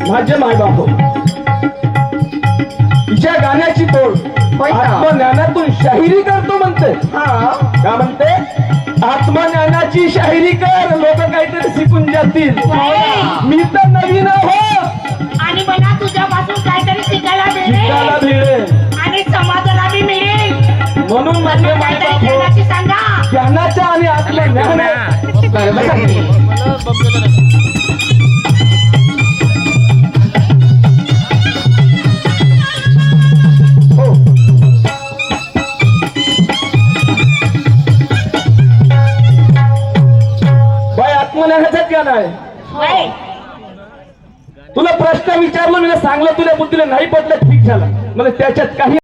माझे मायबाप तिच्या गाण्याची तोड आत्मज्ञानातून शाहिरी करतो म्हणते. का म्हणते? आत्मज्ञानाची शाहिरी कर, लोक काहीतरी शिकून जातील. मी तर नवीन हो आणि मला तुझ्यापासून काहीतरी शिकायला मिळेल आणि समाजाला बी मिळेल. म्हणून माझे काहीतरी ज्ञानाची सांगा. ज्ञानाच्या आणि आत्मज्ञान आत्मज्ञानाचं ज्ञान आहे. तुला प्रश्न विचारलो मी सांगलं तुला बुद्धीला नाही पडलं ठीक झालं म्हणजे त्याच्यात काही